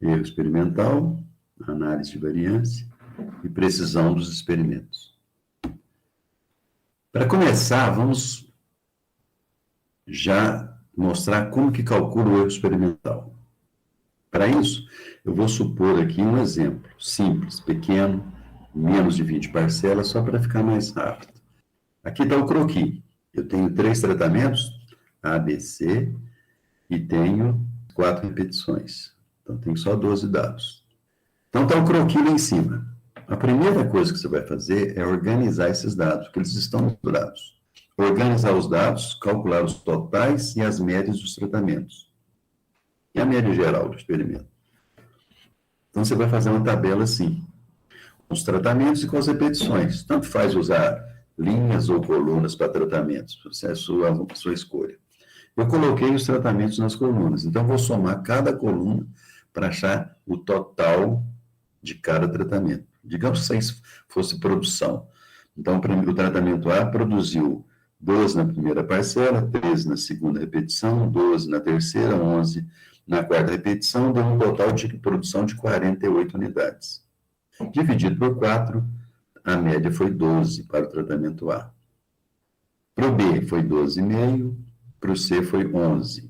erro experimental, análise de variância e precisão dos experimentos. Para começar, vamos já mostrar como que calcula o erro experimental. Para isso, eu vou supor aqui um exemplo simples, pequeno, menos de 20 parcelas, só para ficar mais rápido. Aqui está o croquis. Eu tenho 3 tratamentos, A, B, C, e tenho 4 repetições. Então, tenho só 12 dados. Então, está o croquis lá em cima. A primeira coisa que você vai fazer é organizar esses dados, porque eles estão misturados. Organizar os dados, calcular os totais e as médias dos tratamentos. E a média geral do experimento. Então, você vai fazer uma tabela assim, com os tratamentos e com as repetições. Tanto faz usar linhas ou colunas para tratamentos, é a sua escolha. Eu coloquei os tratamentos nas colunas, então vou somar cada coluna para achar o total de cada tratamento. Digamos que isso fosse produção. Então, o tratamento A produziu 12 na primeira parcela, 13 na segunda repetição, 12 na terceira, 11 na quarta repetição, deu um total de produção de 48 unidades. Dividido por 4, a média foi 12 para o tratamento A. Para o B foi 12,5, para o C foi 11.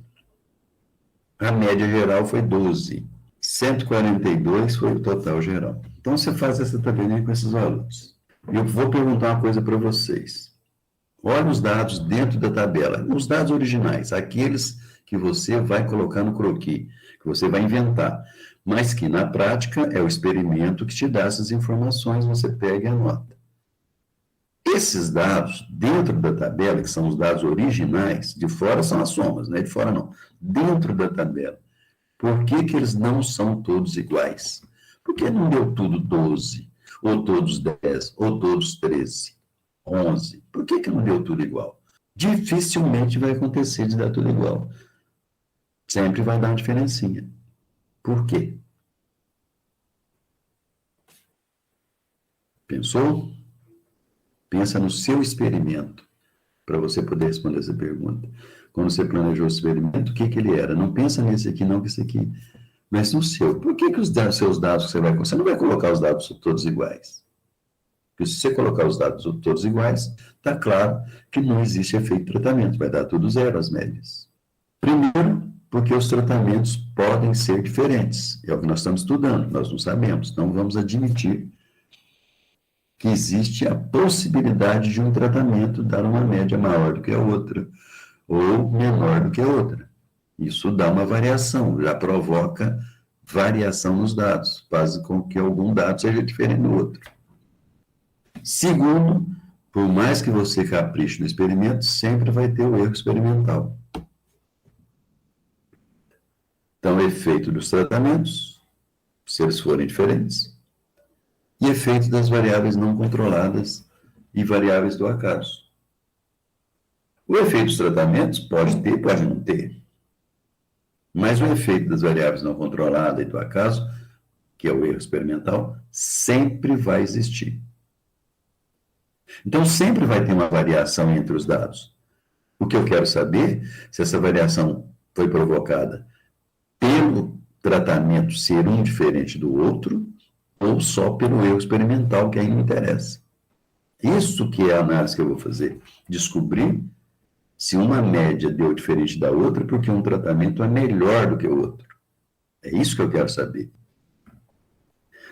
A média geral foi 12. 142 foi o total geral. Então, você faz essa tabelinha com esses valores. Eu vou perguntar uma coisa para vocês. Olha os dados dentro da tabela, os dados originais, aqueles que você vai colocar no croquis, que você vai inventar, mas que na prática é o experimento que te dá essas informações, você pega e anota. Esses dados dentro da tabela, que são os dados originais, de fora são as somas, não é de fora não, dentro da tabela, por que que eles não são todos iguais? Por que não deu tudo 12, ou todos 10, ou todos 13, 11? Por que que não deu tudo igual? Dificilmente vai acontecer de dar tudo igual. Sempre vai dar uma diferencinha. Por quê? Pensou? Pensa no seu experimento, para você poder responder essa pergunta. Quando você planejou o experimento, o que que ele era? Não pensa nesse aqui, não, que esse aqui. Mas no seu. Por que que os seus dados que você vai... Você não vai colocar os dados todos iguais. Porque se você colocar os dados todos iguais, está claro que não existe efeito de tratamento. Vai dar tudo zero as médias. Primeiro, porque os tratamentos podem ser diferentes. É o que nós estamos estudando, nós não sabemos. Não vamos admitir que existe a possibilidade de um tratamento dar uma média maior do que a outra, ou menor do que a outra. Isso dá uma variação, já provoca variação nos dados, faz com que algum dado seja diferente do outro. Segundo, por mais que você capriche no experimento, sempre vai ter o erro experimental. Então, efeito dos tratamentos, se eles forem diferentes, e efeito das variáveis não controladas e variáveis do acaso. O efeito dos tratamentos pode ter, pode não ter. Mas o efeito das variáveis não controladas e do acaso, que é o erro experimental, sempre vai existir. Então, sempre vai ter uma variação entre os dados. O que eu quero saber, se essa variação foi provocada pelo tratamento ser um diferente do outro, ou só pelo erro experimental, que aí não interessa. Isso que é a análise que eu vou fazer. Descobrir se uma média deu diferente da outra, porque um tratamento é melhor do que o outro. É isso que eu quero saber.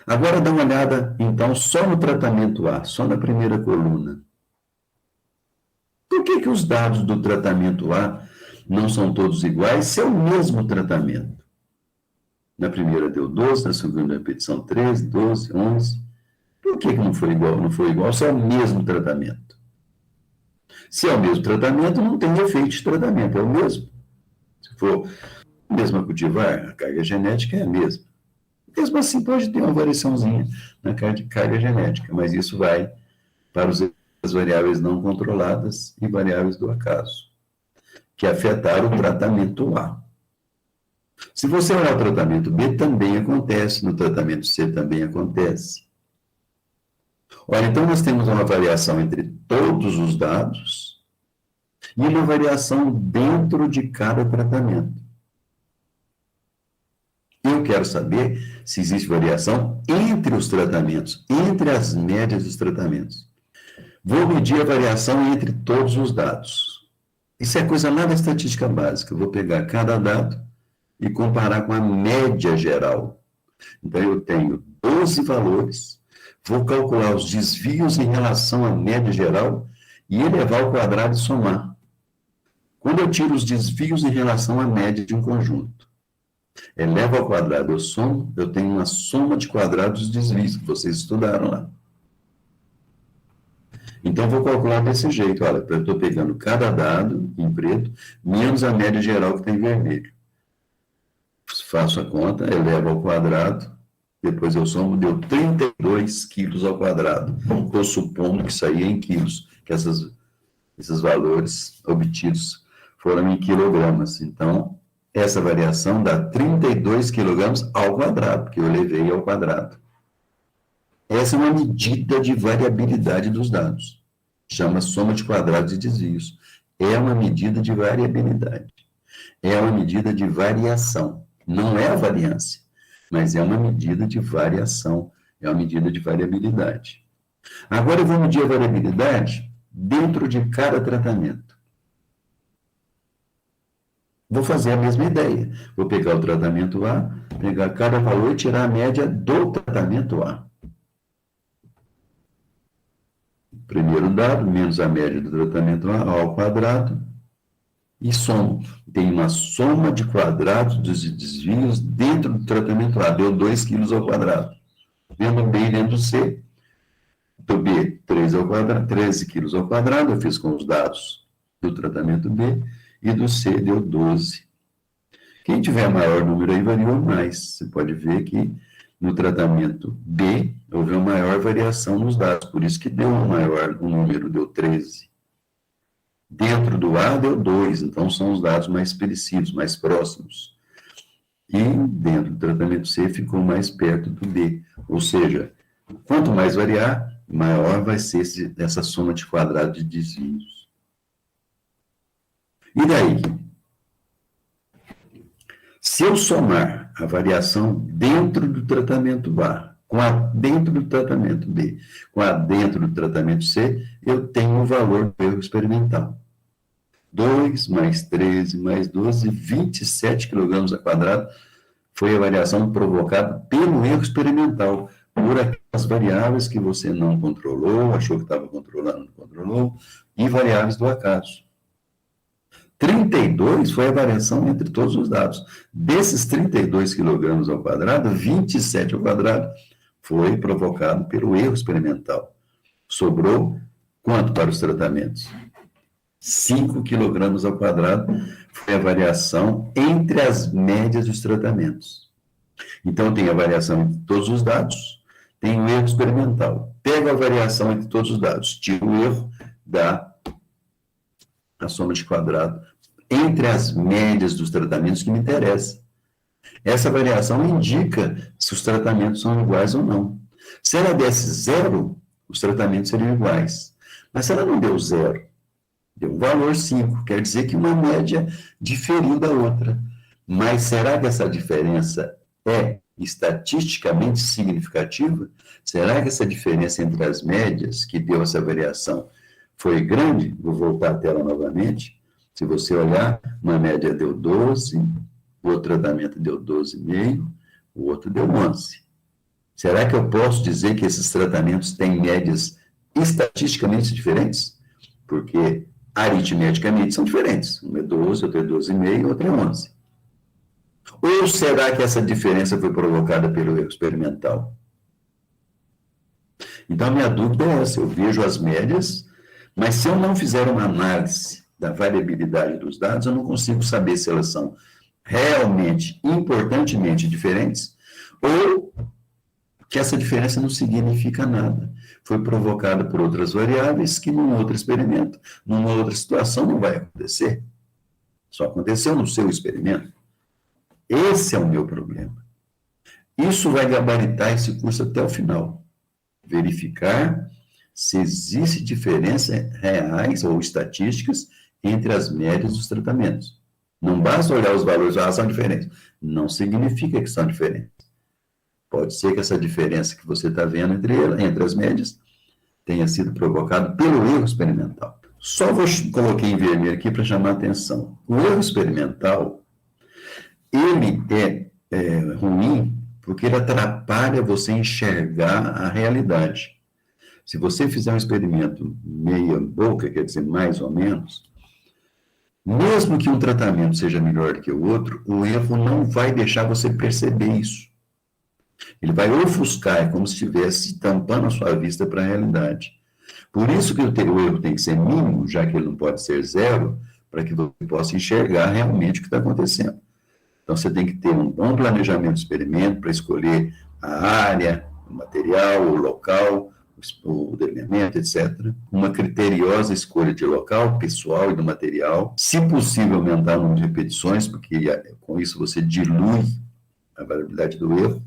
Agora dá uma olhada, então, só no tratamento A, só na primeira coluna. Por que que os dados do tratamento A não são todos iguais se é o mesmo tratamento? Na primeira deu 12, na segunda repetição 13, 12, 11. Por que que não foi igual? Não foi igual se é o mesmo tratamento. Se é o mesmo tratamento, não tem efeito de tratamento, é o mesmo. Se for o mesmo a cultivar, a carga genética é a mesma. Mesmo assim, pode ter uma variaçãozinha na carga genética, mas isso vai para as variáveis não controladas e variáveis do acaso, que afetaram o tratamento A. Se você olhar o tratamento B, também acontece, no tratamento C também acontece. Olha, então nós temos uma variação entre todos os dados e uma variação dentro de cada tratamento. Eu quero saber se existe variação entre os tratamentos, entre as médias dos tratamentos. Vou medir a variação entre todos os dados. Isso é coisa lá da estatística básica. Eu vou pegar cada dado e comparar com a média geral. Então, eu tenho 12 valores, vou calcular os desvios em relação à média geral e elevar ao quadrado e somar. Quando eu tiro os desvios em relação à média de um conjunto, elevo ao quadrado, eu somo, eu tenho uma soma de quadrados dos desvios, que vocês estudaram lá. Então, vou calcular desse jeito, olha, eu estou pegando cada dado em preto, menos a média geral que está em vermelho. Faço a conta, elevo ao quadrado, depois eu somo, deu 32 quilos ao quadrado. Estou supondo que isso aí é em quilos, que esses valores obtidos foram em quilogramas. Então, essa variação dá 32 quilogramas ao quadrado, que eu elevei ao quadrado. Essa é uma medida de variabilidade dos dados. Chama soma de quadrados e desvios. É uma medida de variabilidade. É uma medida de variação. Não é a variância, mas é uma medida de variação. É uma medida de variabilidade. Agora eu vou medir a variabilidade dentro de cada tratamento. Vou fazer a mesma ideia. Vou pegar o tratamento A, pegar cada valor e tirar a média do tratamento A. Primeiro dado, menos a média do tratamento A ao quadrado, e somo. Tem uma soma de quadrados dos desvios dentro do tratamento A, deu 2 quilos ao quadrado. Dentro do B e dentro do C, do B, 13 quilos ao quadrado, eu fiz com os dados do tratamento B, e do C deu 12. Quem tiver maior número aí variou mais. Você pode ver que no tratamento B, houve uma maior variação nos dados, por isso que deu o número deu 13. Dentro do A deu 2, então são os dados mais parecidos, mais próximos. E dentro do tratamento C ficou mais perto do B. Ou seja, quanto mais variar, maior vai ser essa soma de quadrados de desvios. E daí? Se eu somar a variação dentro do tratamento A com a dentro do tratamento B, com a dentro do tratamento C, eu tenho o valor do erro experimental. 2 mais 13 mais 12, 27 kg a quadrado foi a variação provocada pelo erro experimental, por aquelas variáveis que você não controlou, achou que estava controlando, não controlou, e variáveis do acaso. 32 foi a variação entre todos os dados. Desses 32 kg ao quadrado, 27 ao quadrado foi provocado pelo erro experimental. Sobrou quanto para os tratamentos? 5 kg ao quadrado foi a variação entre as médias dos tratamentos. Então, tem a variação entre todos os dados, tem o erro experimental. Pega a variação entre todos os dados, tira o erro, dá a soma de quadrado entre as médias dos tratamentos que me interessa. Essa variação indica se os tratamentos são iguais ou não. Se ela desse 0, os tratamentos seriam iguais. Mas se ela não deu 0, deu um valor 5, quer dizer que uma média diferiu da outra. Mas será que essa diferença é estatisticamente significativa? Será que essa diferença entre as médias que deu essa variação foi grande? Vou voltar à tela novamente. Se você olhar, uma média deu 12, o outro tratamento deu 12,5, o outro deu 11. Será que eu posso dizer que esses tratamentos têm médias estatisticamente diferentes? Porque aritmeticamente são diferentes. Um é 12, outro é 12,5, outro é 11. Ou será que essa diferença foi provocada pelo erro experimental? Então, a minha dúvida é essa. Eu vejo as médias, mas se eu não fizer uma análise da variabilidade dos dados, eu não consigo saber se elas são realmente, importantemente diferentes, ou que essa diferença não significa nada. Foi provocada por outras variáveis que num outro experimento, numa outra situação, não vai acontecer. Só aconteceu no seu experimento. Esse é o meu problema. Isso vai gabaritar esse curso até o final. Verificar se existe diferença reais ou estatísticas entre as médias dos tratamentos. Não basta olhar os valores, são diferentes. Não significa que são diferentes. Pode ser que essa diferença que você está vendo entre as médias tenha sido provocada pelo erro experimental. Só coloquei em vermelho aqui para chamar a atenção. O erro experimental, ele é ruim porque ele atrapalha você enxergar a realidade. Se você fizer um experimento meia boca, quer dizer, mais ou menos, mesmo que um tratamento seja melhor do que o outro, o erro não vai deixar você perceber isso. Ele vai ofuscar, é como se estivesse tampando a sua vista para a realidade. Por isso que o erro tem que ser mínimo, já que ele não pode ser zero, para que você possa enxergar realmente o que está acontecendo. Então, você tem que ter um bom planejamento do experimento para escolher a área, o material, o local, o delineamento, etc. Uma criteriosa escolha de local, pessoal e do material. Se possível, aumentar o número de repetições, porque com isso você dilui a variabilidade do erro.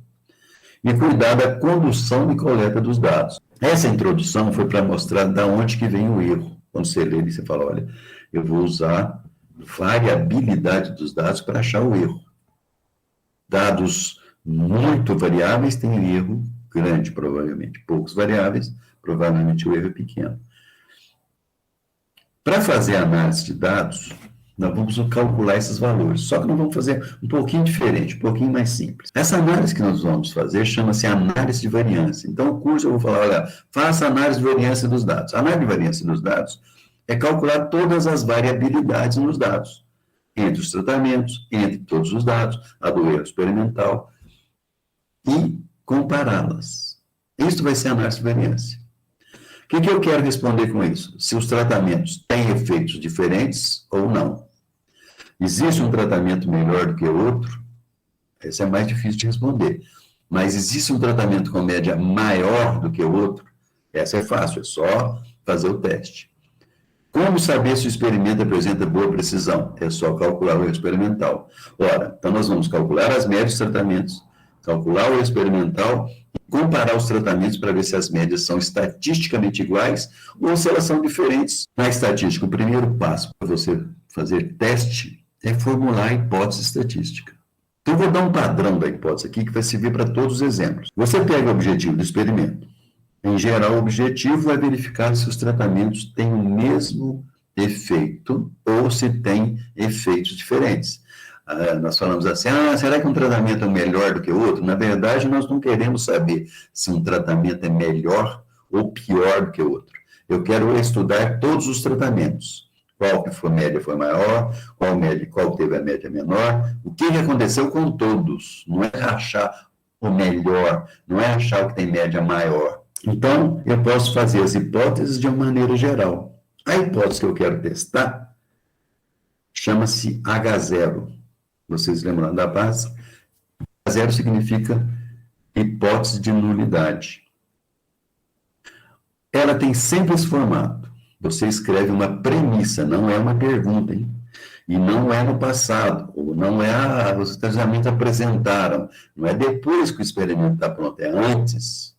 E cuidar da condução e coleta dos dados. Essa introdução foi para mostrar de onde que vem o erro. Quando você lê e você fala, olha, eu vou usar variabilidade dos dados para achar o erro. Dados muito variáveis têm erro grande, provavelmente. Poucos variáveis, provavelmente o erro é pequeno. Para fazer a análise de dados, nós vamos calcular esses valores. Só que nós vamos fazer um pouquinho diferente, um pouquinho mais simples. Essa análise que nós vamos fazer chama-se análise de variância. Então, o curso eu vou falar, olha, faça a análise de variância dos dados. A análise de variância dos dados é calcular todas as variabilidades nos dados, entre os tratamentos, entre todos os dados, a do erro experimental, e compará-las. Isso vai ser a análise de variância. O que eu quero responder com isso? Se os tratamentos têm efeitos diferentes ou não. Existe um tratamento melhor do que o outro? Esse é mais difícil de responder. Mas existe um tratamento com média maior do que o outro? Essa é fácil, é só fazer o teste. Como saber se o experimento apresenta boa precisão? É só calcular o erro experimental. Ora, então nós vamos calcular as médias dos tratamentos, calcular o erro experimental e comparar os tratamentos para ver se as médias são estatisticamente iguais ou se elas são diferentes. Na estatística, o primeiro passo para você fazer teste é formular a hipótese estatística. Então, eu vou dar um padrão da hipótese aqui que vai servir para todos os exemplos. Você pega o objetivo do experimento. Em geral, o objetivo é verificar se os tratamentos têm o mesmo efeito ou se têm efeitos diferentes. Nós falamos assim, será que um tratamento é melhor do que o outro? Na verdade, nós não queremos saber se um tratamento é melhor ou pior do que o outro. Eu quero estudar todos os tratamentos. Qual que foi a média foi maior, qual teve a média menor, o que aconteceu com todos. Não é achar o melhor, não é achar o que tem média maior. Então, eu posso fazer as hipóteses de uma maneira geral. A hipótese que eu quero testar chama-se H0. Vocês lembram da base? H0 significa hipótese de nulidade. Ela tem sempre esse formato. Você escreve uma premissa, não é uma pergunta, hein? E não é no passado, ou não é os experimentos apresentaram, não é depois que o experimento está pronto, é antes.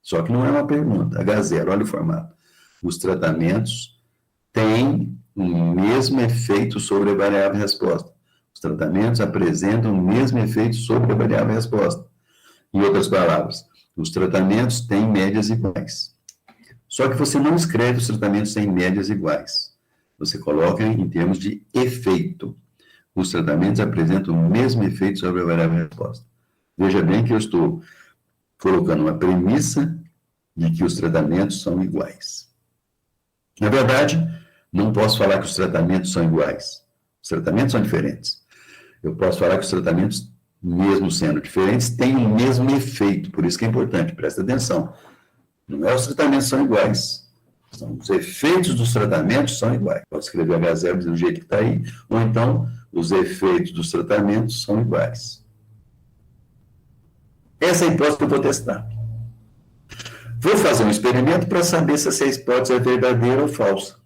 Só que não é uma pergunta. H0, olha o formato. Os tratamentos têm o mesmo efeito sobre a variável resposta. Os tratamentos apresentam o mesmo efeito sobre a variável resposta. Em outras palavras, os tratamentos têm médias iguais. Só que você não escreve os tratamentos têm médias iguais. Você coloca em termos de efeito. Os tratamentos apresentam o mesmo efeito sobre a variável resposta. Veja bem que eu estou colocando uma premissa de que os tratamentos são iguais. Na verdade, não posso falar que os tratamentos são iguais. Os tratamentos são diferentes. Eu posso falar que os tratamentos, mesmo sendo diferentes, têm o mesmo efeito. Por isso que é importante, presta atenção. Não é os tratamentos são iguais. São os efeitos dos tratamentos são iguais. Pode escrever H0 do jeito que está aí, ou então os efeitos dos tratamentos são iguais. Essa é a hipótese que eu vou testar. Vou fazer um experimento para saber se essa hipótese é verdadeira ou falsa.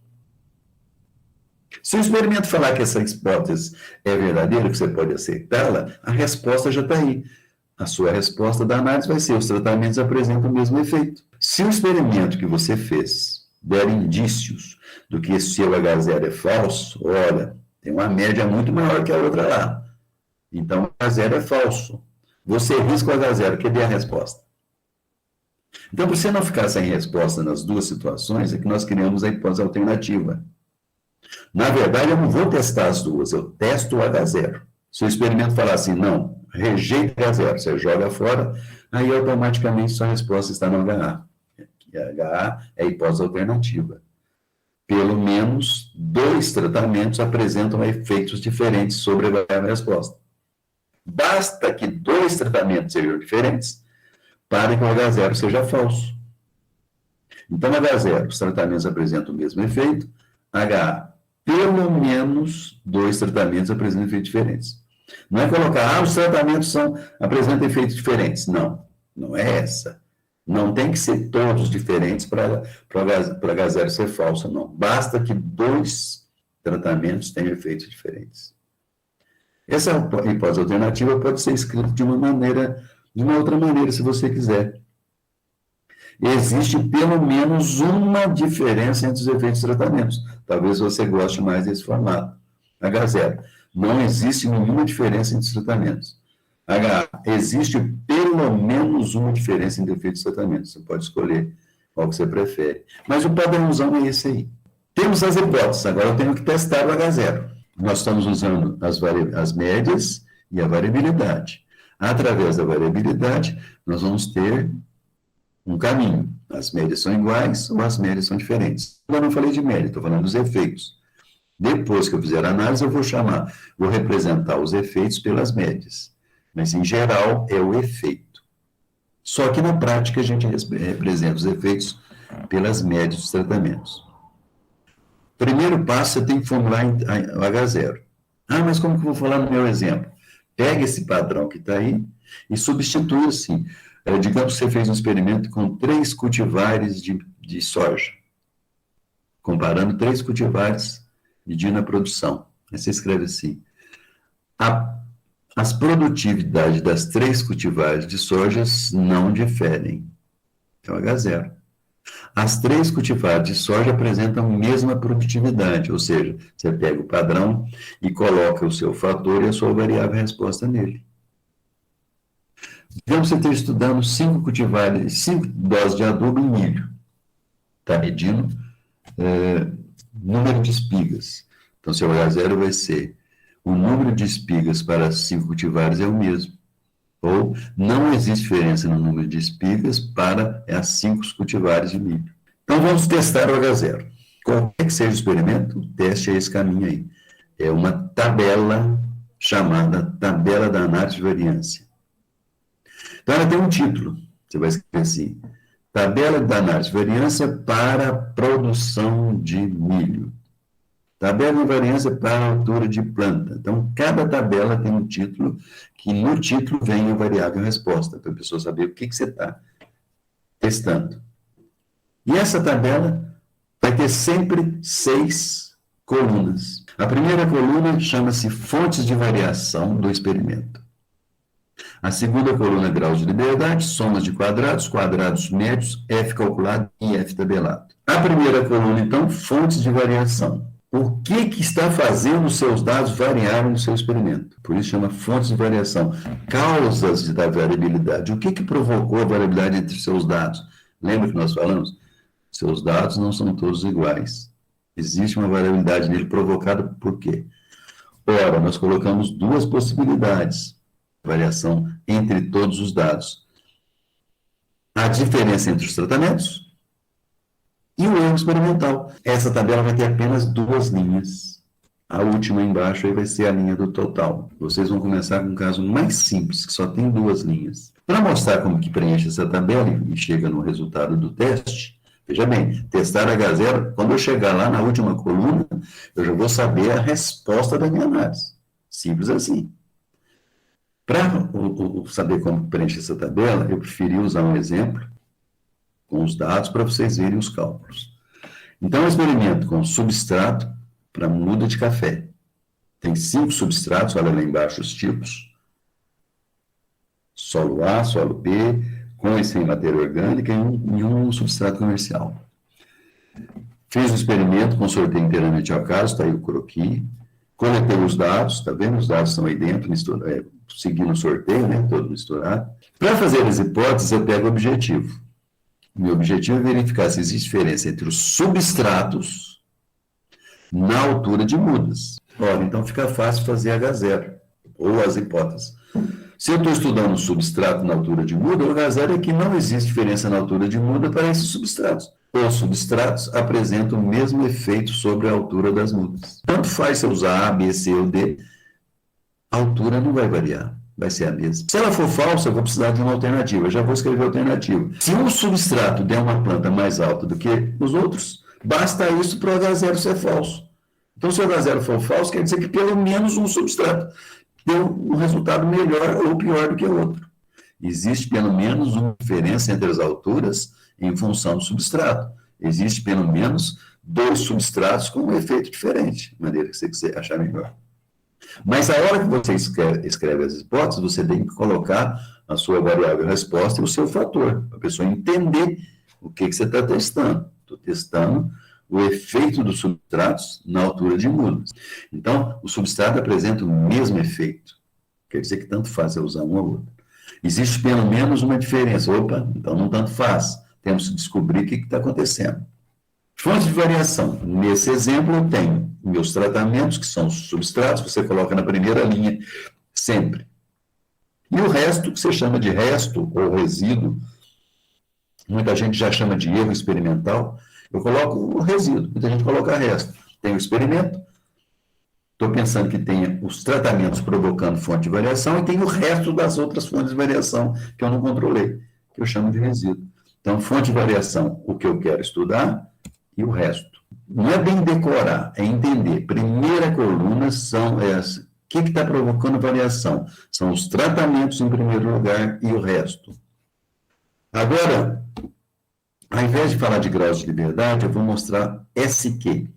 Se o experimento falar que essa hipótese é verdadeira, que você pode aceitá-la, a resposta já está aí. A sua resposta da análise vai ser: os tratamentos apresentam o mesmo efeito. Se o experimento que você fez der indícios do que esse seu H0 é falso, olha, Tem uma média muito maior que a outra lá. Então, o H0 é falso. Você risca o H0, que dê a resposta. Então, para você não ficar sem resposta nas duas situações, é que nós criamos a hipótese alternativa. Na verdade, eu não vou testar as duas, eu testo o H0. Se o experimento falar assim, não, rejeita H0, você joga fora, aí automaticamente sua resposta está no HA. E HA é a hipótese alternativa. Pelo menos 2 tratamentos apresentam efeitos diferentes sobre a variável resposta. Basta que 2 tratamentos sejam diferentes para que o H0 seja falso. Então, H0, os tratamentos apresentam o mesmo efeito, HA, pelo menos 2 tratamentos apresentam efeitos diferentes. Não é colocar, os tratamentos apresentam efeitos diferentes. Não, não é essa. Não tem que ser todos diferentes para H0 ser falso, não. Basta que 2 tratamentos tenham efeitos diferentes. Essa hipótese alternativa pode ser escrita de uma outra maneira, se você quiser. Existe pelo menos uma diferença entre os efeitos dos tratamentos. Talvez você goste mais desse formato. H0. Não existe nenhuma diferença entre os tratamentos. HA. Existe pelo menos uma diferença entre efeitos dos tratamentos. Você pode escolher qual que você prefere. Mas o padrãozão é esse aí. Temos as hipóteses. Agora eu tenho que testar o H0. Nós estamos usando as médias e a variabilidade. Através da variabilidade, nós vamos ter um caminho. As médias são iguais ou as médias são diferentes. Eu não falei de média, estou falando dos efeitos. Depois que eu fizer a análise, eu vou representar os efeitos pelas médias. Mas, em geral, é o efeito. Só que, na prática, a gente representa os efeitos pelas médias dos tratamentos. Primeiro passo, você tem que formular o H0. Ah, mas como que eu vou falar no meu exemplo? Pega esse padrão que está aí e substitui assim. Digamos que você fez um experimento com 3 cultivares de soja, comparando 3 cultivares medindo a produção. Aí você escreve assim, as produtividades das 3 cultivares de sojas não diferem. É o H0. As 3 cultivares de soja apresentam a mesma produtividade, ou seja, você pega o padrão e coloca o seu fator e a sua variável resposta nele. Digamos que você esteja estudando 5 cultivares, 5 doses de adubo em milho. Está medindo número de espigas. Então, seu H0 vai ser o número de espigas para 5 cultivares é o mesmo. Ou não existe diferença no número de espigas para as 5 cultivares de milho. Então, vamos testar o H0. Qualquer que seja o experimento, o teste é esse caminho aí. É uma tabela chamada tabela da análise de variância. Então, ela tem um título. Você vai escrever assim, tabela da análise de variância para a produção de milho. Tabela de variância para a altura de planta. Então, cada tabela tem um título, que no título vem a variável resposta, para a pessoa saber o que você está testando. E essa tabela vai ter sempre 6 colunas. A primeira coluna chama-se fontes de variação do experimento. A segunda coluna, graus de liberdade, somas de quadrados, quadrados médios, F calculado e F tabelado. A primeira coluna, então, fontes de variação. O que está fazendo os seus dados variarem no seu experimento? Por isso chama fontes de variação. Causas da variabilidade. O que provocou a variabilidade entre seus dados? Lembra que nós falamos? Seus dados não são todos iguais. Existe uma variabilidade nele provocada por quê? Ora, nós colocamos 2 possibilidades. Variação entre todos os dados. A diferença entre os tratamentos e o erro experimental. Essa tabela vai ter apenas 2 linhas. A última embaixo aí vai ser a linha do total. Vocês vão começar com um caso mais simples, que só tem 2 linhas. Para mostrar como que preenche essa tabela e chega no resultado do teste, veja bem, testar H0, quando eu chegar lá na última coluna, eu já vou saber a resposta da minha análise. Simples assim. Para saber como preenche essa tabela, eu preferi usar um exemplo com os dados para vocês verem os cálculos. Então, eu experimento com substrato para muda de café. Tem 5 substratos, olha lá embaixo os tipos. Solo A, solo B, com e sem matéria orgânica e um substrato comercial. Fiz o experimento com sorteio inteiramente ao acaso, está aí o croquis. Coletei os dados, tá vendo? Os dados estão aí dentro, seguindo o sorteio, né? Todo misturado. Para fazer as hipóteses, eu pego o objetivo. Meu objetivo é verificar se existe diferença entre os substratos na altura de mudas. Ora, então fica fácil fazer H0, ou as hipóteses. Se eu estou estudando o substrato na altura de muda, o H0 é que não existe diferença na altura de muda para esses substratos. Os substratos apresentam o mesmo efeito sobre a altura das mudas. Tanto faz se eu usar A, B, C ou D, a altura não vai variar, vai ser a mesma. Se ela for falsa, eu vou precisar de uma alternativa. Eu já vou escrever a alternativa. Se um substrato der uma planta mais alta do que os outros, basta isso para o H0 ser falso. Então, se o H0 for falso, quer dizer que pelo menos um substrato deu um resultado melhor ou pior do que o outro. Existe pelo menos uma diferença entre as alturas em função do substrato. Existe pelo menos 2 substratos com um efeito diferente, de maneira que você quiser achar melhor. Mas a hora que você escreve as hipóteses, você tem que colocar a sua variável resposta e o seu fator, para a pessoa entender o que você está testando. Estou testando o efeito dos substratos na altura de mudas. Então, o substrato apresenta o mesmo efeito. Quer dizer que tanto faz eu usar um ou outro. Existe pelo menos uma diferença. Opa, então não tanto faz. Temos que descobrir o que está acontecendo. Fontes de variação. Nesse exemplo, eu tenho meus tratamentos, que são os substratos, você coloca na primeira linha, sempre. E o resto, que você chama de resto ou resíduo, muita gente já chama de erro experimental, eu coloco o resíduo, muita gente coloca resto. Tem o experimento, estou pensando que tem os tratamentos provocando fonte de variação e tem o resto das outras fontes de variação que eu não controlei, que eu chamo de resíduo. Então, fonte de variação, o que eu quero estudar, e o resto. Não é bem decorar, é entender. Primeira coluna são essa. O que está provocando variação? São os tratamentos em primeiro lugar e o resto. Agora, ao invés de falar de graus de liberdade, eu vou mostrar SQ.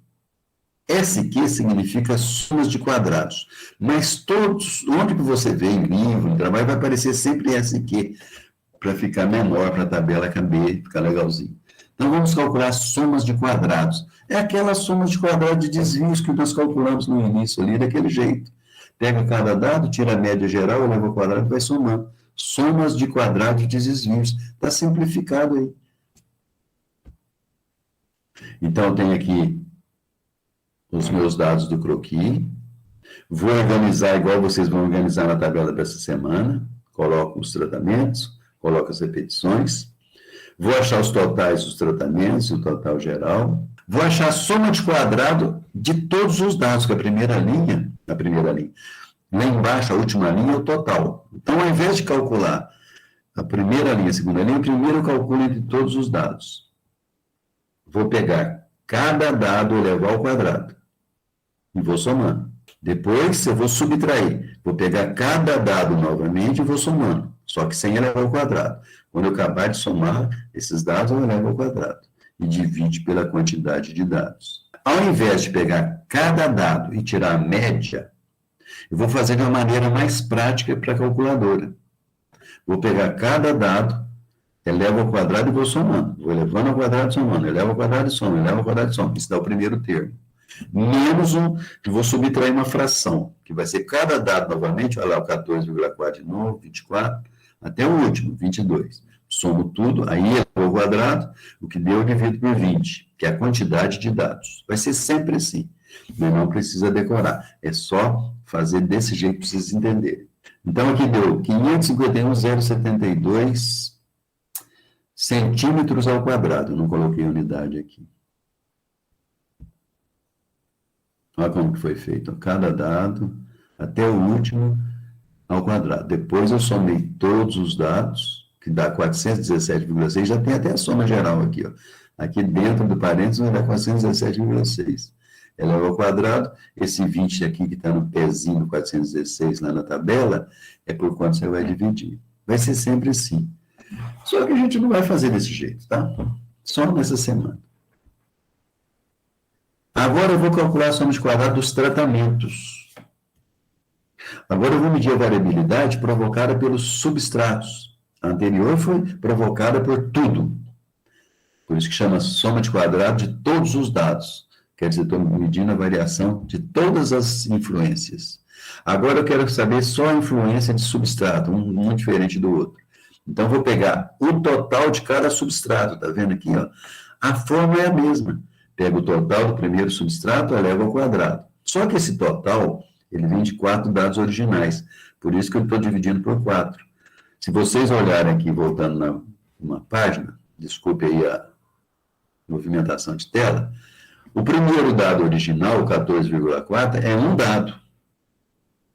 SQ significa somas de quadrados. Mas todos, onde que você vê em livro, em trabalho, vai aparecer sempre SQ, para ficar menor, para a tabela caber, ficar legalzinho. Então, vamos calcular somas de quadrados. É aquelas somas de quadrados de desvios que nós calculamos no início ali, daquele jeito. Pega cada dado, tira a média geral, eleva ao quadrado e vai somando. Somas de quadrados de desvios. Está simplificado aí. Então, eu tenho aqui os meus dados do croquis. Vou organizar igual vocês vão organizar na tabela dessa semana. Coloco os tratamentos, coloco as repetições. Vou achar os totais dos tratamentos, o total geral. Vou achar a soma de quadrado de todos os dados, que a primeira linha, lá embaixo, a última linha é o total. Então, ao invés de calcular a primeira linha, a segunda linha, primeiro eu calculo entre todos os dados. Vou pegar cada dado elevado ao quadrado e vou somando. Depois, eu vou subtrair. Vou pegar cada dado novamente e vou somando, só que sem elevar ao quadrado. Quando eu acabar de somar esses dados, eu elevo ao quadrado e divide pela quantidade de dados. Ao invés de pegar cada dado e tirar a média, eu vou fazer de uma maneira mais prática para a calculadora. Vou pegar cada dado, elevo ao quadrado e vou somando. Vou elevando ao quadrado e somando, elevo ao quadrado e somo, elevo ao quadrado e somo. Isso dá o primeiro termo. Menos eu vou subtrair uma fração, que vai ser cada dado novamente, olha lá, o 14,4 de novo, 24, até o último, 22. Somo tudo, aí eleva ao quadrado, o que deu eu divido por 20, que é a quantidade de dados. Vai ser sempre assim, mas não precisa decorar, é só fazer desse jeito para vocês entenderem. Então, aqui deu 551,072 centímetros ao quadrado, não coloquei unidade aqui. Olha como que foi feito, cada dado, até o último, ao quadrado. Depois eu somei todos os dados, que dá 417,6, já tem até a soma geral aqui, ó. Aqui dentro do parênteses vai dar 417,6. Eleva ao quadrado, esse 20 aqui que está no pezinho do 416 lá na tabela, é por quanto você vai dividir. Vai ser sempre assim. Só que a gente não vai fazer desse jeito, tá? Só nessa semana. Agora eu vou calcular a soma de quadrado dos tratamentos. Agora eu vou medir a variabilidade provocada pelos substratos. A anterior foi provocada por tudo. Por isso que chama soma de quadrado de todos os dados. Quer dizer, estou medindo a variação de todas as influências. Agora eu quero saber só a influência de substrato, um diferente do outro. Então, vou pegar o total de cada substrato, tá vendo aqui, ó? A forma é a mesma. Pego o total do primeiro substrato, elevo ao quadrado. Só que esse total, ele vem de 4 dados originais. Por isso que eu estou dividindo por 4. Se vocês olharem aqui, voltando numa página, desculpe aí a movimentação de tela, o primeiro dado original, o 14,4, é um dado.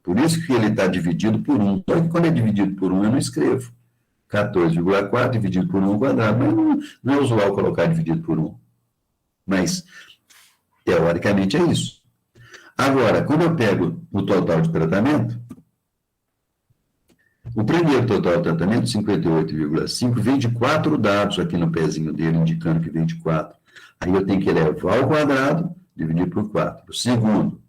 Por isso que ele está dividido por 1. Só que quando é dividido por 1, eu não escrevo. 14,4 dividido por 1 ao quadrado. Mas não é usual colocar dividido por 1. Mas, teoricamente, é isso. Agora, quando eu pego o total de tratamento, o primeiro total de tratamento, 58,5, vem de 4 dados aqui no pezinho dele, indicando que vem de 4. Aí eu tenho que elevar ao quadrado, dividir por 4. O segundo,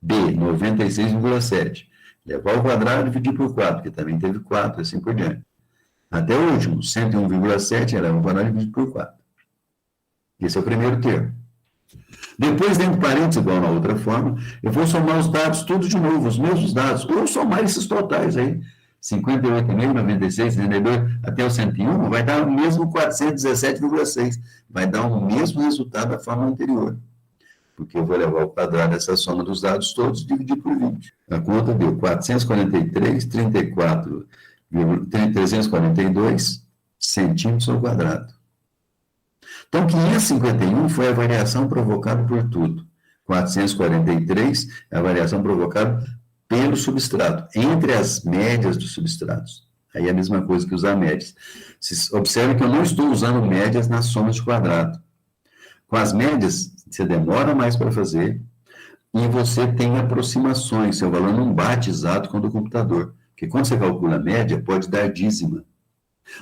B, 96,7. Levar ao quadrado, dividir por 4, que também teve 4, assim por diante. Até o último, 101,7, eleva ao quadrado, dividir por 4. Esse é o primeiro termo. Depois, dentro de parênteses, igual na outra forma, eu vou somar os dados todos de novo, os mesmos dados, ou somar esses totais aí, 58,5, 96, 92, até o 101, vai dar o mesmo 417,6. Vai dar o mesmo resultado da forma anterior. Porque eu vou levar ao quadrado essa soma dos dados todos e dividir por 20. A conta deu 443, 342 centímetros ao quadrado. Então, 551 foi a variação provocada por tudo. 443 é a variação provocada pelo substrato, entre as médias dos substratos. Aí é a mesma coisa que usar médias. Observe que eu não estou usando médias nas somas de quadrado. Com as médias, você demora mais para fazer e você tem aproximações. Seu valor não bate exato com o do computador. Porque quando você calcula a média, pode dar dízima.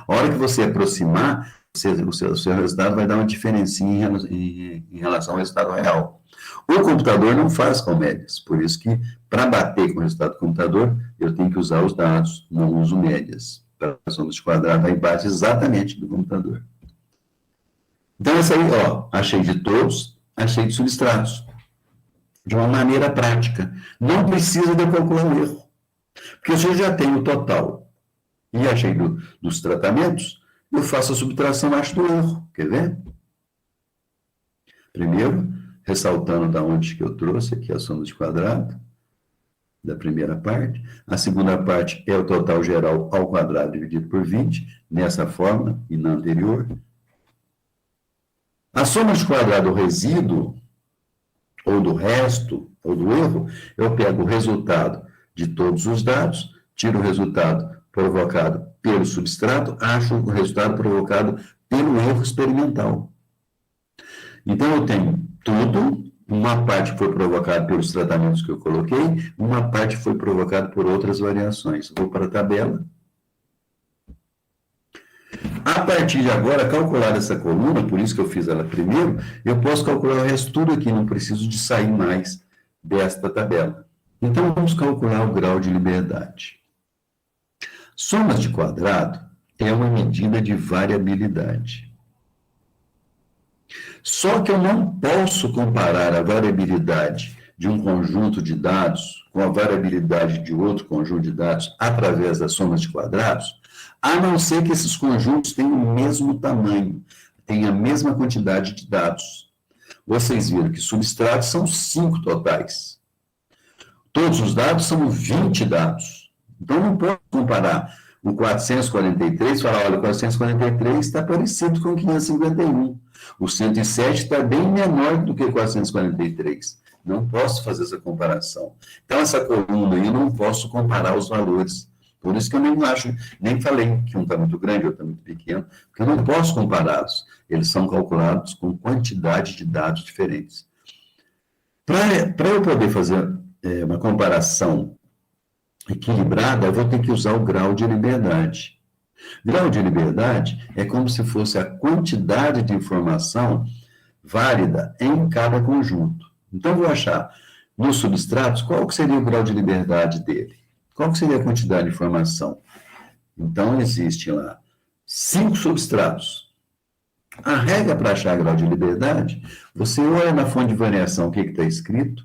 A hora que você aproximar, o seu resultado vai dar uma diferencinha em relação ao resultado real. O computador não faz com médias, por isso que, para bater com o resultado do computador, eu tenho que usar os dados, não uso médias. Para a soma de quadrado, aí bate exatamente do computador. Então, essa aí, ó, achei de todos, achei de substratos. De uma maneira prática. Não precisa de eu calcular um erro. Porque se eu já tenho o total e achei dos tratamentos, eu faço a subtração abaixo do erro. Quer ver? Primeiro, ressaltando da onde que eu trouxe aqui a soma de quadrado, da primeira parte. A segunda parte é o total geral ao quadrado dividido por 20, nessa fórmula e na anterior. A soma de quadrado do resíduo, ou do resto, ou do erro, eu pego o resultado de todos os dados, tiro o resultado provocado pelo substrato, acho o resultado provocado pelo erro experimental. Então, eu tenho tudo, uma parte foi provocada pelos tratamentos que eu coloquei, uma parte foi provocada por outras variações. Vou para a tabela. A partir de agora, calcular essa coluna, por isso que eu fiz ela primeiro, eu posso calcular o resto tudo aqui, não preciso de sair mais desta tabela. Então, vamos calcular o grau de liberdade. Somas de quadrado é uma medida de variabilidade. Só que eu não posso comparar a variabilidade de um conjunto de dados com a variabilidade de outro conjunto de dados através das somas de quadrados, a não ser que esses conjuntos tenham o mesmo tamanho, tenham a mesma quantidade de dados. Vocês viram que substratos são 5 totais. Todos os dados são 20 dados. Então, não posso comparar o 443 e falar, olha, o 443 está parecido com o 551. O 107 está bem menor do que o 443. Não posso fazer essa comparação. Então, essa coluna aí, eu não posso comparar os valores. Por isso que eu nem falei que um está muito grande, outro está muito pequeno, porque eu não posso compará-los. Eles são calculados com quantidade de dados diferentes. Para eu poder fazer uma comparação equilibrada, eu vou ter que usar o grau de liberdade. Grau de liberdade é como se fosse a quantidade de informação válida em cada conjunto. Então, eu vou achar nos substratos qual que seria o grau de liberdade dele. Qual que seria a quantidade de informação? Então, existe lá 5 substratos. A regra para achar grau de liberdade, você olha na fonte de variação o que está escrito,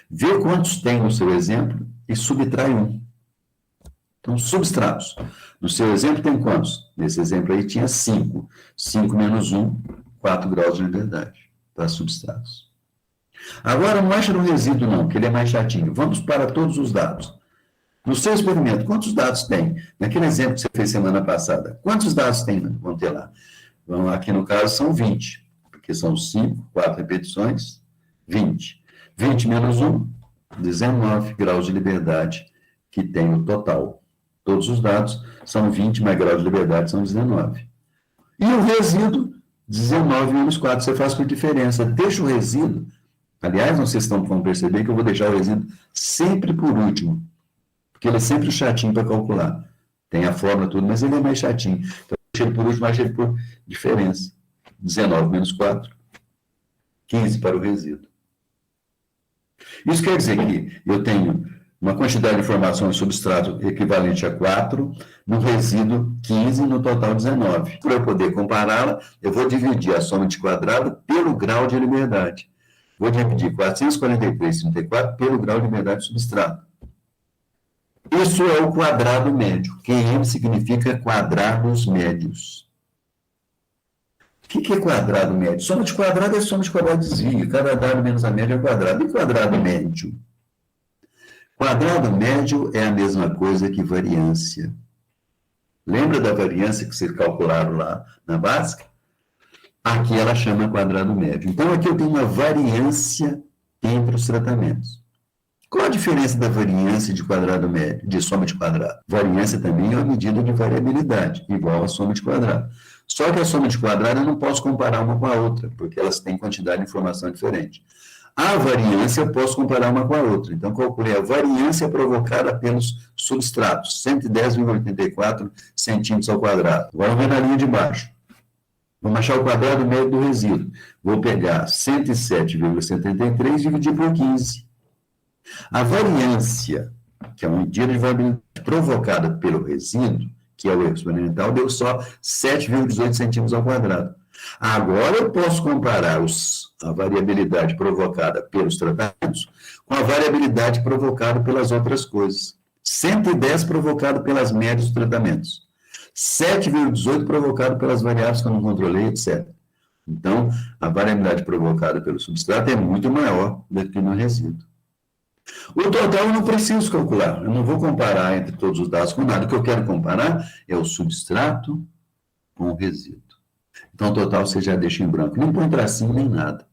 vê quantos tem no seu exemplo e subtrai um. Então, substratos. No seu exemplo tem quantos? Nesse exemplo aí tinha 5. 5 menos 1, 4 graus de liberdade para substratos. Agora, não acha no resíduo não, que ele é mais chatinho. Vamos para todos os dados. No seu experimento, quantos dados tem? Naquele exemplo que você fez semana passada, quantos dados tem? Vão ter lá. Aqui no caso são 20, porque são 5, 4 repetições, 20. 20 menos 1, 19 graus de liberdade que tem o total. Todos os dados são 20, mas graus de liberdade são 19. E o resíduo, 19 menos 4, você faz por diferença. Deixa o resíduo, aliás, vocês vão perceber que eu vou deixar o resíduo sempre por último, porque ele é sempre chatinho para calcular. Tem a fórmula tudo, mas ele é mais chatinho. Então, deixa ele por último, mas ele por diferença. 19 menos 4, 15 para o resíduo. Isso quer dizer que eu tenho uma quantidade de informação em substrato equivalente a 4, no resíduo 15, no total 19. Para eu poder compará-la, eu vou dividir a soma de quadrado pelo grau de liberdade. Vou dividir 443,34 pelo grau de liberdade de substrato. Isso é o quadrado médio. QM significa quadrados médios. O que é quadrado médio? Soma de quadrado é soma de quadrado de desvio. Cada dado menos a média é quadrado. E quadrado médio? Quadrado médio é a mesma coisa que variância. Lembra da variância que vocês calcularam lá na básica? Aqui ela chama quadrado médio. Então, aqui eu tenho uma variância entre os tratamentos. Qual a diferença da variância de quadrado médio, de soma de quadrado? Variância também é uma medida de variabilidade, igual a soma de quadrado. Só que a soma de quadrado eu não posso comparar uma com a outra, porque elas têm quantidade de informação diferente. A variância eu posso comparar uma com a outra. Então, calculei a variância provocada pelos substratos, 110,84 centímetros ao quadrado. Agora, vamos ver na linha de baixo. Vamos achar o quadrado médio do resíduo. Vou pegar 107,73 e dividir por 15. A variância, que é uma medida de variabilidade provocada pelo resíduo, que é o erro experimental, deu só 7,18 centímetros ao quadrado. Agora eu posso comparar a variabilidade provocada pelos tratamentos com a variabilidade provocada pelas outras coisas. 110 provocado pelas médias dos tratamentos. 7,18 provocado pelas variáveis que eu não controlei, etc. Então, a variabilidade provocada pelo substrato é muito maior do que no resíduo. O total eu não preciso calcular, eu não vou comparar entre todos os dados com nada. O que eu quero comparar é o substrato com o resíduo. Então, o total você já deixa em branco. Nem põe tracinho, nem nada.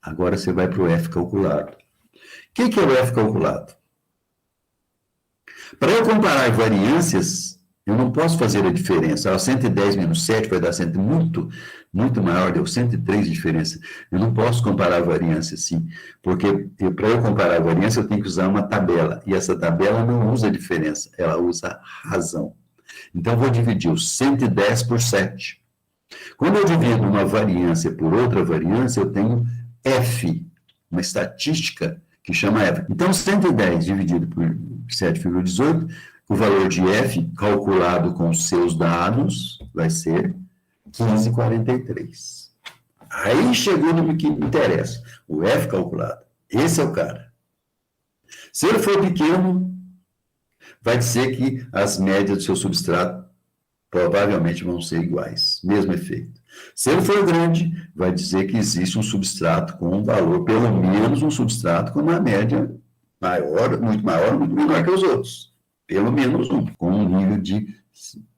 Agora você vai para o F calculado. O que é o F calculado? Para eu comparar variâncias, eu não posso fazer a diferença. 110 menos 7 vai dar muito maior, deu 103 de diferença. Eu não posso comparar a variância assim, porque para eu comparar a variância eu tenho que usar uma tabela, e essa tabela não usa diferença, ela usa razão. Então, eu vou dividir o 110 por 7. Quando eu divido uma variância por outra variância, eu tenho F, uma estatística que chama F. Então, 110 dividido por 7,18, o valor de F, calculado com os seus dados, vai ser 15,43. Aí chegou no que me interessa, o F calculado. Esse é o cara. Se ele for pequeno, vai dizer que as médias do seu substrato provavelmente vão ser iguais, mesmo efeito. Se ele for grande, vai dizer que existe um substrato com um valor, pelo menos um substrato com uma média maior, muito menor que os outros. Pelo menos um, com um nível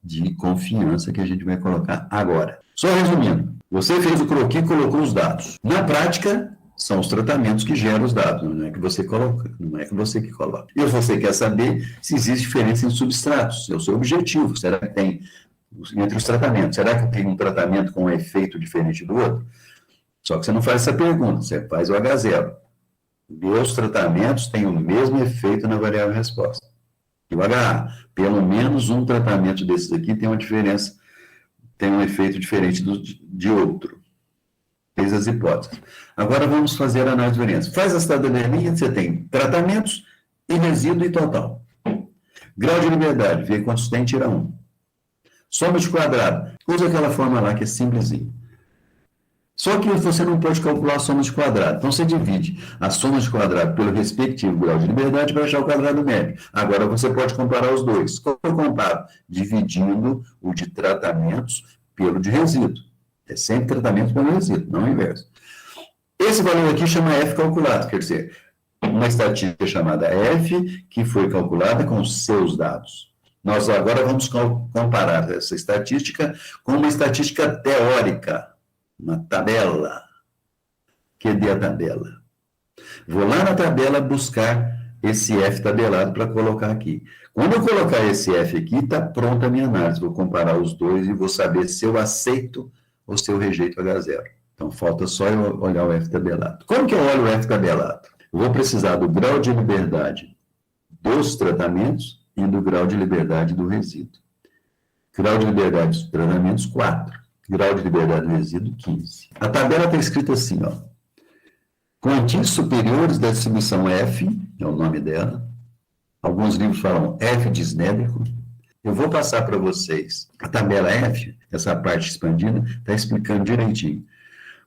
de confiança que a gente vai colocar agora. Só resumindo, você fez o croquis e colocou os dados. Na prática, são os tratamentos que geram os dados, não é que você coloca, não é que você que coloca. E você quer saber se existe diferença em substratos, é o seu objetivo. Será que tem entre os tratamentos? Será que tem um tratamento com um efeito diferente do outro? Só que você não faz essa pergunta, você faz o H0. Meus tratamentos têm o mesmo efeito na variável resposta. E o HA, pelo menos um tratamento desses aqui tem uma diferença, tem um efeito diferente de outro. Fez as hipóteses. Agora vamos fazer a análise de variância. Faz essa tabelinha, você tem tratamentos e resíduo e total. Grau de liberdade, vê quantos tem, tira 1. Soma de quadrado. Usa aquela forma lá que é simplesinha. Só que você não pode calcular a soma de quadrado. Então, você divide a soma de quadrado pelo respectivo grau de liberdade para achar o quadrado médio. Agora, você pode comparar os dois. Como eu comparo? Dividindo o de tratamentos pelo de resíduo. É sempre tratamento pelo resíduo, não o inverso. Esse valor aqui chama F calculado, quer dizer, uma estatística chamada F, que foi calculada com os seus dados. Nós agora vamos comparar essa estatística com uma estatística teórica, uma tabela. Cadê a tabela? Vou lá na tabela buscar esse F tabelado para colocar aqui. Quando eu colocar esse F aqui, está pronta a minha análise. Vou comparar os dois e vou saber se eu aceito ou se eu rejeito H0. Então, falta só eu olhar o F tabelado. Como que eu olho o F tabelado? Eu vou precisar do grau de liberdade dos tratamentos e do grau de liberdade do resíduo. Grau de liberdade dos tratamentos, 4. Grau de liberdade do resíduo, 15. A tabela está escrita assim, ó. Quantias superiores da distribuição F, é o nome dela. Alguns livros falam F de Snedecke. Eu vou passar para vocês. A tabela F, essa parte expandida, está explicando direitinho.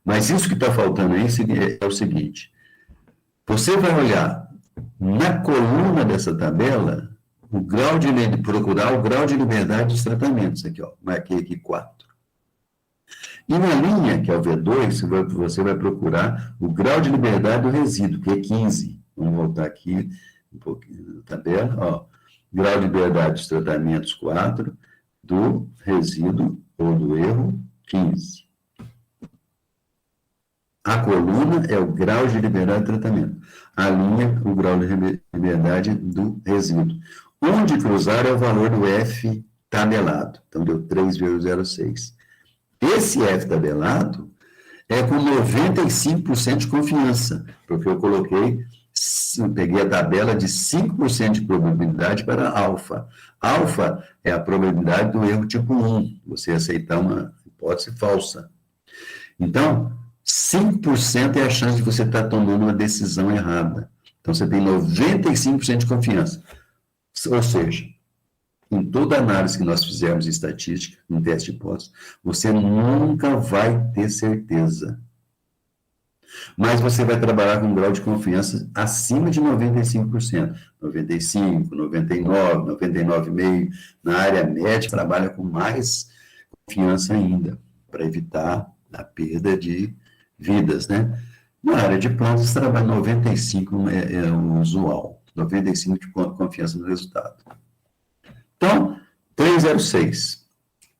Mas isso que está faltando aí é o seguinte. Você vai olhar na coluna dessa tabela o grau de procurar o grau de liberdade dos tratamentos. Aqui, ó, marquei aqui 4. E na linha, que é o V2, você vai procurar o grau de liberdade do resíduo, que é 15. Vamos voltar aqui um pouquinho na tabela. Ó. Grau de liberdade dos tratamentos, 4. Do resíduo ou do erro, 15. A coluna é o grau de liberdade do tratamento. A linha, o grau de liberdade do resíduo. Onde cruzar é o valor do F tabelado. Então, deu 3,06. Esse F tabelado é com 95% de confiança, porque eu peguei a tabela de 5% de probabilidade para alfa. Alfa é a probabilidade do erro tipo 1, você aceitar uma hipótese falsa. Então, 5% é a chance de você estar tomando uma decisão errada. Então, você tem 95% de confiança. Ou seja, em toda análise que nós fizermos em estatística, em teste de hipótese, você nunca vai ter certeza. Mas você vai trabalhar com um grau de confiança acima de 95%. 95%, 99%, 99,5%. Na área média, trabalha com mais confiança ainda, para evitar a perda de vidas, né? Na área de plantas, trabalha 95% é o usual. 95% de confiança no resultado. Então, 306.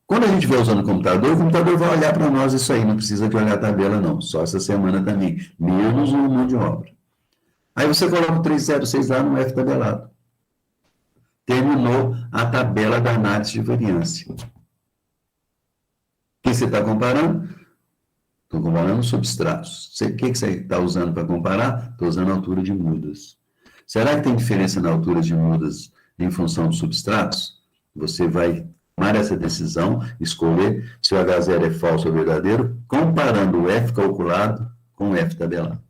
Quando a gente vai usando o computador vai olhar para nós isso aí, não precisa de olhar a tabela não, só essa semana também, menos o mão de obra. Aí você coloca o 306 lá no F tabelado. Terminou a tabela da análise de variância. O que você está comparando? Estou comparando substratos. O que você está usando para comparar? Estou usando a altura de mudas. Será que tem diferença na altura de mudas em função dos substratos? Você vai tomar essa decisão, escolher se o H0 é falso ou verdadeiro, comparando o F calculado com o F tabelado.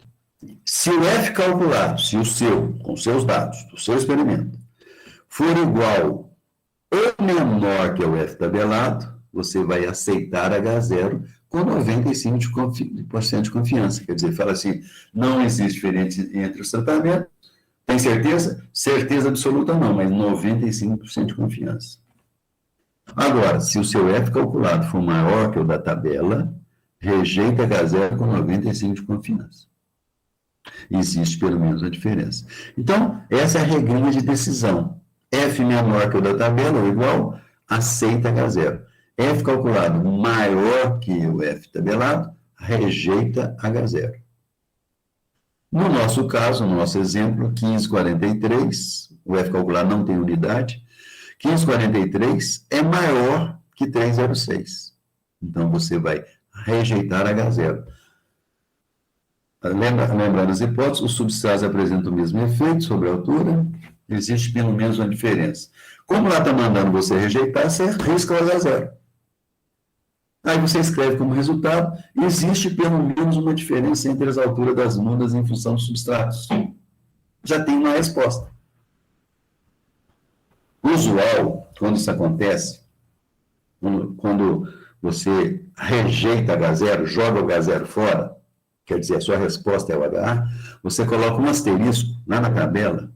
Se o F calculado, se o seu, com seus dados, do seu experimento, for igual ou menor que o F tabelado, você vai aceitar H0 com 95% de confiança. Quer dizer, fala assim, não existe diferença entre os tratamentos. Tem certeza? Certeza absoluta não, mas 95% de confiança. Agora, se o seu F calculado for maior que o da tabela, rejeita H0 com 95% de confiança. Existe pelo menos a diferença. Então, essa é a regrinha de decisão. F menor que o da tabela ou igual, aceita H0. F calculado maior que o F tabelado, rejeita H0. No nosso caso, no nosso exemplo, 1543, o F calculado não tem unidade, 1543 é maior que 306. Então, você vai rejeitar H0. Lembrando as hipóteses, os substratos apresentam o mesmo efeito sobre a altura, existe pelo menos uma diferença. Como lá está mandando você rejeitar, você risca o H0. Aí você escreve como resultado, existe pelo menos uma diferença entre as alturas das mudas em função dos substratos. Já tem uma resposta. O usual, quando isso acontece, Quando você rejeita H0, joga o H0 fora, quer dizer, a sua resposta é o HA, você coloca um asterisco lá na tabela,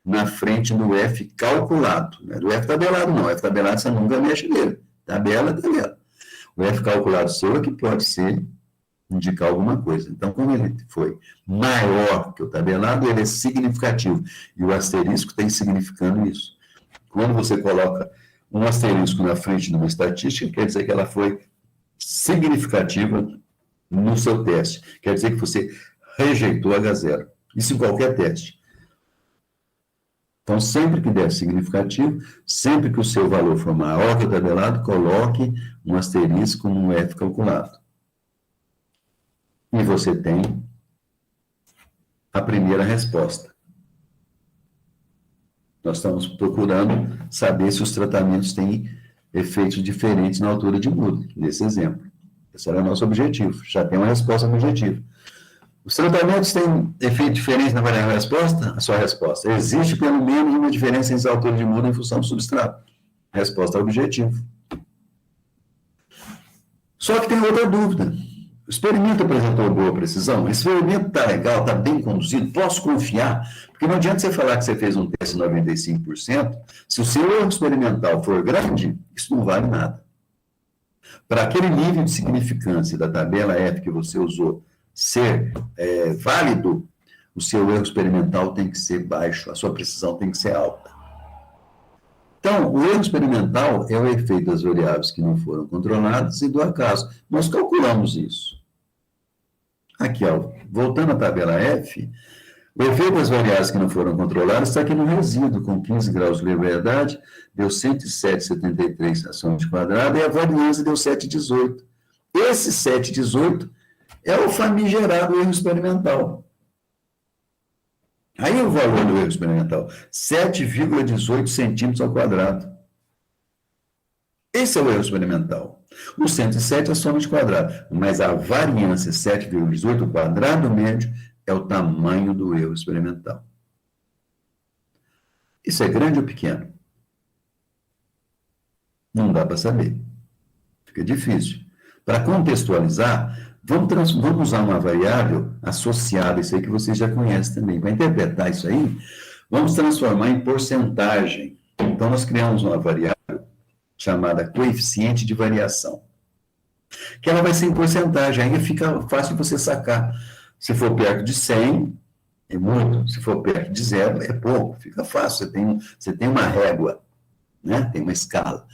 na frente do F calculado. Não é do F tabelado, não. F tabelado você nunca mexe nele. Tabela, tabela. O F calculado seu é que pode ser indicar alguma coisa. Então, como ele foi maior que o tabelado, ele é significativo. E o asterisco tem significando isso. Quando você coloca um asterisco na frente de uma estatística, quer dizer que ela foi significativa no seu teste. Quer dizer que você rejeitou H0. Isso em qualquer teste. Então, sempre que der significativo, sempre que o seu valor for maior que o tabelado, coloque um asterisco no F calculado. E você tem a primeira resposta. Nós estamos procurando saber se os tratamentos têm efeitos diferentes na altura de muda, nesse exemplo. Esse era o nosso objetivo. Já tem uma resposta no objetivo. Os tratamentos têm efeito diferente na variável resposta? A sua resposta. Existe pelo menos uma diferença entre a altura de muda em função do substrato. Resposta ao objetivo. Só que tem outra dúvida. O experimento apresentou boa precisão? O experimento está legal, está bem conduzido? Posso confiar? Porque não adianta você falar que você fez um teste de 95%, se o seu erro experimental for grande, isso não vale nada. Para aquele nível de significância da tabela F que você usou ser válido, o seu erro experimental tem que ser baixo, a sua precisão tem que ser alta. Então, o erro experimental é o efeito das variáveis que não foram controladas e do acaso. Nós calculamos isso. Aqui, ó, voltando à tabela F, o efeito das variáveis que não foram controladas está aqui no resíduo, com 15 graus de liberdade, deu 107,73 ação de quadrado, e a variância deu 7,18. Esse 7,18 é o famigerado erro experimental. Aí o valor do erro experimental, 7,18 centímetros ao quadrado. Esse é o erro experimental. O 107 é a soma de quadrado, mas a variância 7,18, o quadrado médio, é o tamanho do erro experimental. Isso é grande ou pequeno? Não dá para saber. Fica difícil. Para contextualizar, vamos usar uma variável associada, isso aí que vocês já conhecem também. Para interpretar isso aí, vamos transformar em porcentagem. Então, nós criamos uma variável chamada coeficiente de variação, que ela vai ser em porcentagem, aí fica fácil você sacar. Se for perto de 100, é muito. Se for perto de 0, é pouco. Fica fácil, você tem uma régua, né? Tem uma escala.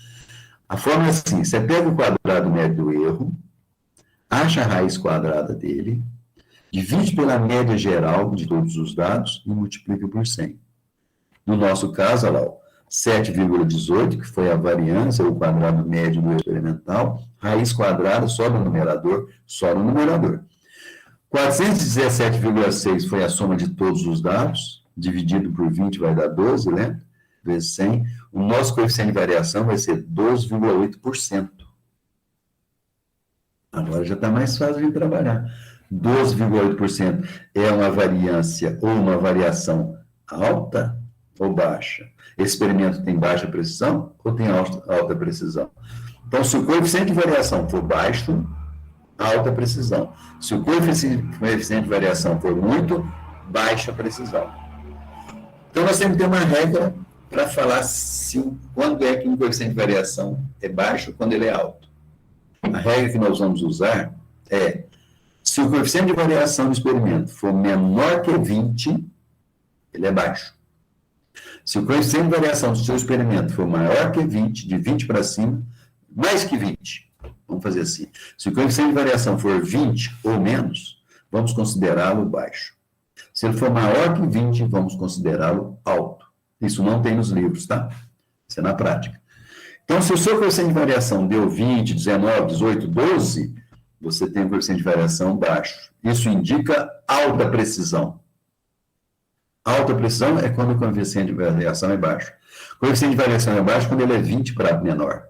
A forma é assim, você pega o quadrado médio do erro, acha a raiz quadrada dele, divide pela média geral de todos os dados e multiplica por 100. No nosso caso, olha lá, 7,18, que foi a variância, o quadrado médio do experimental, raiz quadrada só no numerador, 417,6 foi a soma de todos os dados, dividido por 20 vai dar 12, né? Vezes 100. O nosso coeficiente de variação vai ser 12,8%. Agora já está mais fácil de trabalhar. 12,8% é uma variância ou uma variação alta ou baixa? Esse experimento tem baixa precisão ou tem alta precisão? Então, se o coeficiente de variação for baixo, alta precisão. Se o coeficiente de variação for muito, baixa precisão. Então, nós temos que ter uma regra para falar quando é que um coeficiente de variação é baixo, quando ele é alto. A regra que nós vamos usar é, se o coeficiente de variação do experimento for menor que 20, ele é baixo. Se o coeficiente de variação do seu experimento for maior que 20, de 20 para cima, mais que 20, vamos fazer assim. Se o coeficiente de variação for 20 ou menos, vamos considerá-lo baixo. Se ele for maior que 20, vamos considerá-lo alto. Isso não tem nos livros, tá? Isso é na prática. Então, se o seu coeficiente de variação deu 20, 19, 18, 12, você tem um coeficiente de variação baixo. Isso indica alta precisão. Alta precisão é quando o coeficiente de variação é baixo. O coeficiente de variação é baixo quando ele é 20 para menor.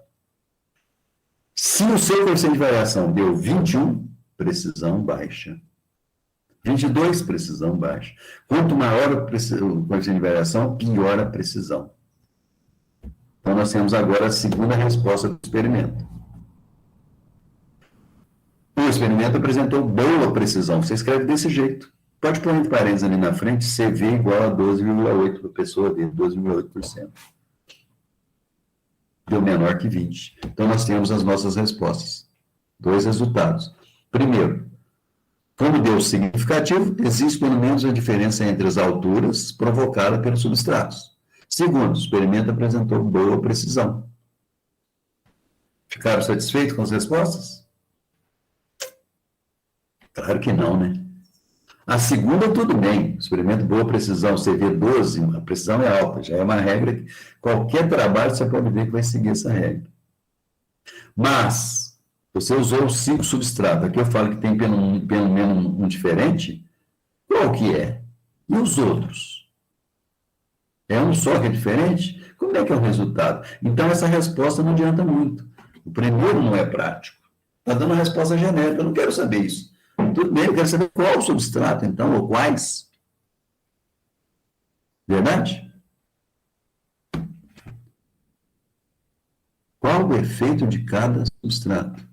Se o seu coeficiente de variação deu 21, precisão baixa. 22, precisão baixa. Quanto maior o coeficiente de variação, pior a precisão. Então, nós temos agora a segunda resposta do experimento. O experimento apresentou boa precisão. Você escreve desse jeito. Pode pôr entre parênteses ali na frente, CV igual a 12,8 para a pessoa dele, 12,8%. Deu menor que 20. Então, nós temos as nossas respostas. Dois resultados. Primeiro, como deu significativo, existe pelo menos a diferença entre as alturas provocada pelos substratos. Segundo, o experimento apresentou boa precisão. Ficaram satisfeitos com as respostas? Claro que não, né? A segunda, tudo bem. Experimento boa precisão, CV12, a precisão é alta, já é uma regra que qualquer trabalho você pode ver que vai seguir essa regra. Mas, você usou os 5 substratos, aqui eu falo que tem pelo menos um diferente, qual que é? E os outros? É um só que é diferente? Como é que é o resultado? Então, essa resposta não adianta muito. O primeiro não é prático. Está dando uma resposta genérica, eu não quero saber isso. Tudo bem, eu quero saber qual o substrato, então, ou quais. Verdade? Qual o efeito de cada substrato?